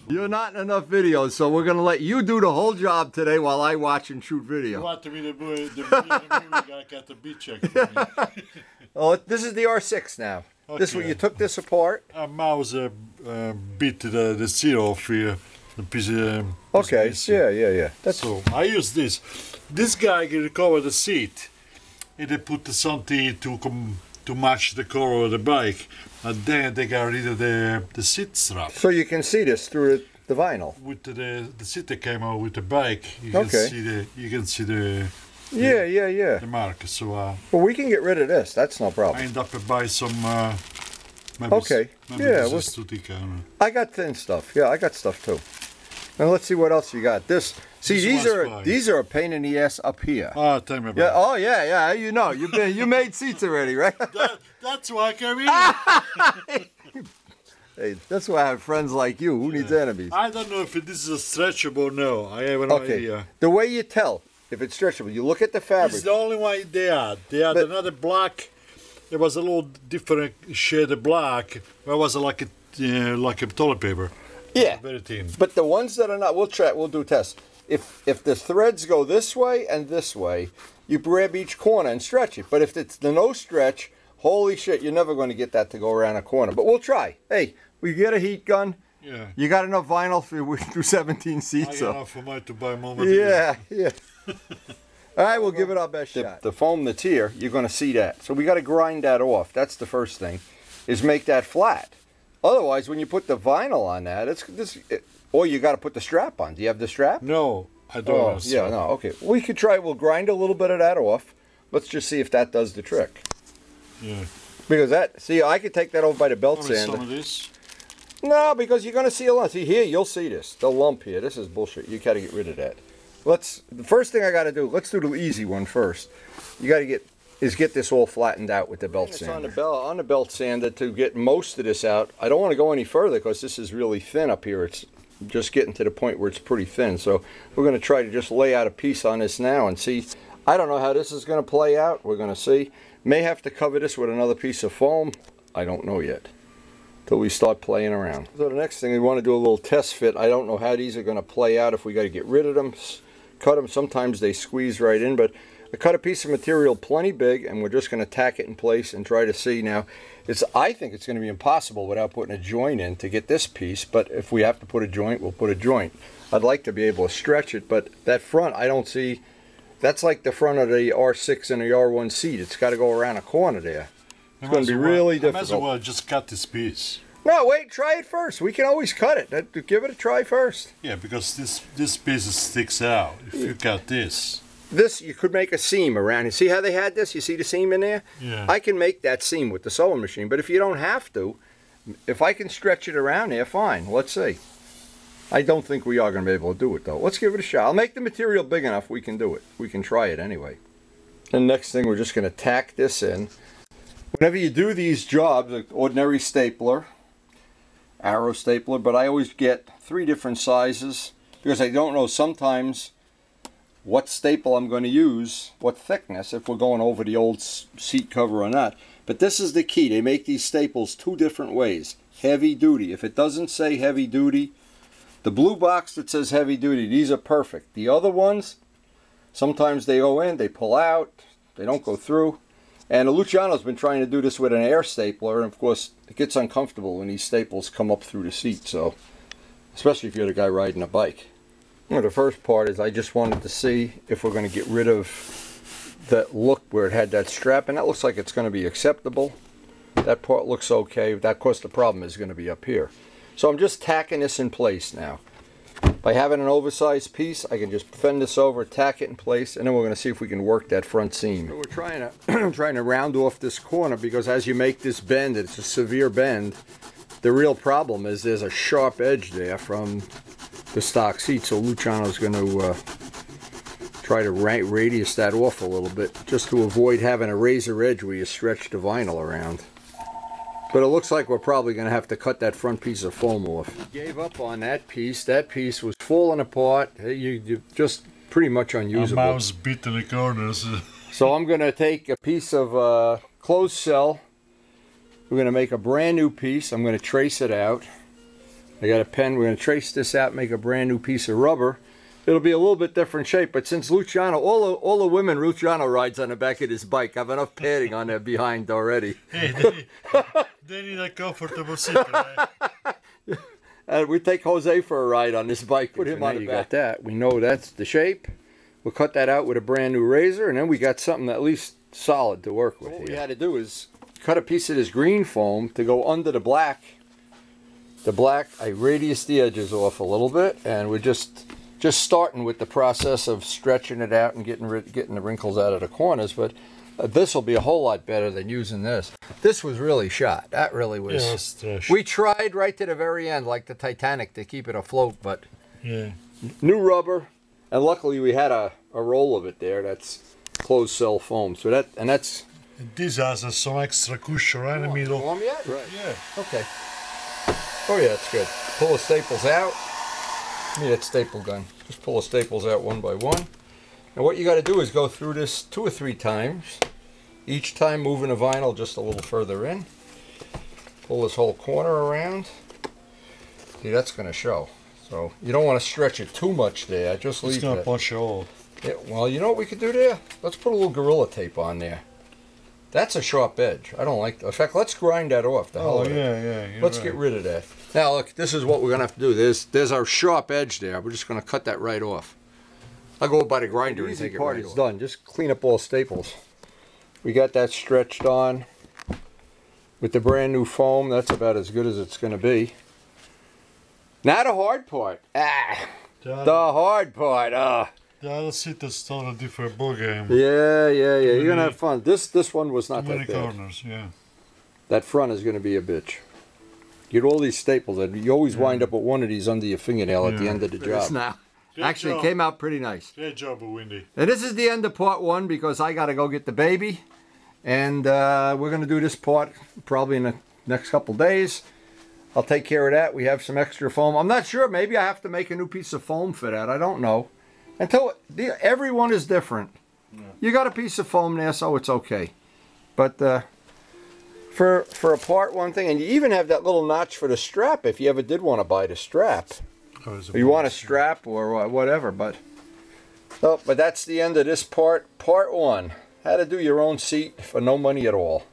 You're not in enough videos, so we're going to let you do the whole job today while I watch and shoot video. You want me to do the movie, I got the beat check for me. Oh, this is the R6 now. Okay. This one, you took this apart? Mouse beat the seal off here. The piece okay, yeah. So I use this. This guy can recover the seat. And they put something to match the color of the bike. And then they got rid of the seat strap. So you can see this through the vinyl. With the seat that came out with the bike, you can see the the mark. So well, we can get rid of this. That's no problem. I end up buy some. Maybe this is I got thin stuff. Yeah, I got stuff too. And let's see what else you got. These are a pain in the ass up here. Oh, tell me about it. Oh yeah. You know, you made seats already, right? That's why I came here. Hey, that's why I have friends like you. Who needs enemies? I don't know if this is a stretchable or no. I have no idea. The way you tell if it's stretchable, you look at the fabric. It's the only one they had. They had another black. It was a little different shade of black. It was like a toilet paper. Yeah, very thin. But the ones that are not, we'll do tests. If the threads go this way and this way, you grab each corner and stretch it. But if it's the no stretch, holy shit, you're never going to get that to go around a corner. But we'll try. Hey, we get a heat gun. Yeah. You got enough vinyl for do 17 seats. I got enough for mine to buy more material. Yeah. All right, we'll give it our best shot. The foam that's here, you're going to see that. So we got to grind that off. That's the first thing, is make that flat. Otherwise, when you put the vinyl on that, or you got to put the strap on. Do you have the strap? No, I don't. Okay. We could try. We'll grind a little bit of that off. Let's just see if that does the trick. Yeah. Because I could take that over by the belt sander. Some of this? No, because you're going to see a lump. See here, you'll see this. The lump here. This is bullshit. You got to get rid of that. The first thing I got to do. Let's do the easy one first. You got to get this all flattened out with the belt sander. On the belt sander to get most of this out. I don't want to go any further because this is really thin up here. It's just getting to the point where it's pretty thin. So we're going to try to just lay out a piece on this now and see. I don't know how this is going to play out. We're going to see. May have to cover this with another piece of foam. I don't know yet. Till we start playing around. So the next thing, we want to do a little test fit. I don't know how these are going to play out, if we got to get rid of them, cut them. Sometimes they squeeze right in, but I cut a piece of material plenty big, and we're just going to tack it in place and try to see. Now, I think it's going to be impossible without putting a joint in to get this piece, but if we have to put a joint, we'll put a joint. I'd like to be able to stretch it, but that front, I don't see. That's like the front of the R6 and the R1 seat. It's got to go around a corner there. It's going to be really difficult. I might as well just cut this piece. No, wait, try it first. We can always cut it. Give it a try first. Yeah, because this piece sticks out. If you cut this. You could make a seam around it. See how they had this? You see the seam in there? Yeah. I can make that seam with the sewing machine, but if you don't have to, if I can stretch it around there, fine. Let's see. I don't think we are going to be able to do it, though. Let's give it a shot. I'll make the material big enough we can do it. We can try it anyway. And next thing, we're just going to tack this in. Whenever you do these jobs, like ordinary stapler, arrow stapler, but I always get 3 different sizes because I don't know sometimes what staple I'm going to use, what thickness, if we're going over the old seat cover or not. But this is the key. They make these staples 2 different ways. Heavy duty. If it doesn't say heavy duty, the blue box that says heavy duty, these are perfect. The other ones, sometimes they go in, they pull out, they don't go through. And Luciano's been trying to do this with an air stapler, and of course it gets uncomfortable when these staples come up through the seat, so especially if you're the guy riding a bike. Well, the first part is I just wanted to see if we're going to get rid of that look where it had that strap, and that looks like it's going to be acceptable. That part looks okay. That, of course, the problem is going to be up here. So I'm just tacking this in place now. By having an oversized piece, I can just bend this over, tack it in place, and then we're going to see if we can work that front seam. So we're trying to round off this corner because as you make this bend, it's a severe bend. The real problem is there's a sharp edge there from the stock seat, so Luciano's going to try to radius that off a little bit just to avoid having a razor edge where you stretch the vinyl around. But it looks like we're probably going to have to cut that front piece of foam off. Gave up on that piece. That piece was falling apart. You just pretty much unusable. A mouse bit in the corners. So I'm going to take a piece of closed cell. We're going to make a brand new piece. I'm going to trace it out. I got a pen. We're going to trace this out, make a brand new piece of rubber. It'll be a little bit different shape, but since Luciano, all the women Luciano rides on the back of his bike, I have enough padding on there behind already. Hey, they need a comfortable seat, right? We take Jose for a ride on this bike. Put him on the back. Got that. We know that's the shape. We'll cut that out with a brand new razor, and then we got something at least solid to work with. What we had to do is cut a piece of this green foam to go under the black. The black, I radius the edges off a little bit, and we're just starting with the process of stretching it out and getting the wrinkles out of the corners, but this will be a whole lot better than using this. This was really shot. That really was. Yeah, we tried right to the very end, like the Titanic, to keep it afloat, but yeah. New rubber, and luckily we had a roll of it there. That's closed cell foam. So that's. This has some extra cushion right in the middle. Warm yet? Right. Yeah. Okay. Oh yeah, it's good. Pull the staples out. Give me that staple gun. Just pull the staples out one by one. And what you got to do is go through this 2 or 3 times. Each time moving the vinyl just a little further in. Pull this whole corner around. See, that's going to show. So you don't want to stretch it too much there. Just leave it. It's going to punch a hole. Yeah, well, you know what we could do there? Let's put a little Gorilla Tape on there. That's a sharp edge. I don't like that. In fact, let's grind that off. Yeah. Let's get rid of that. Now, look, this is what we're going to have to do. There's our sharp edge there. We're just going to cut that right off. I'll go by the grinder and take it right off. Done. Just clean up all staples. We got that stretched on with the brand new foam. That's about as good as it's going to be. Now the hard part. The hard part. The other seat is still a different ballgame. Yeah. You're going to have fun. This one was not Too that many bad. corners, yeah. That front is going to be a bitch. Get all these staples, and you always wind up with one of these under your fingernail at the end of the job. Now, actually, it came out pretty nice. Great job, Windy. And this is the end of part 1 because I got to go get the baby. And we're going to do this part probably in the next couple days. I'll take care of that. We have some extra foam. I'm not sure. Maybe I have to make a new piece of foam for that. I don't know. Everyone is different. Yeah. You got a piece of foam there, so it's okay. But for a part 1 thing, and you even have that little notch for the strap if you ever did want to buy the strap. Or you want a strap or whatever. But that's the end of this part 1. How to do your own seat for no money at all.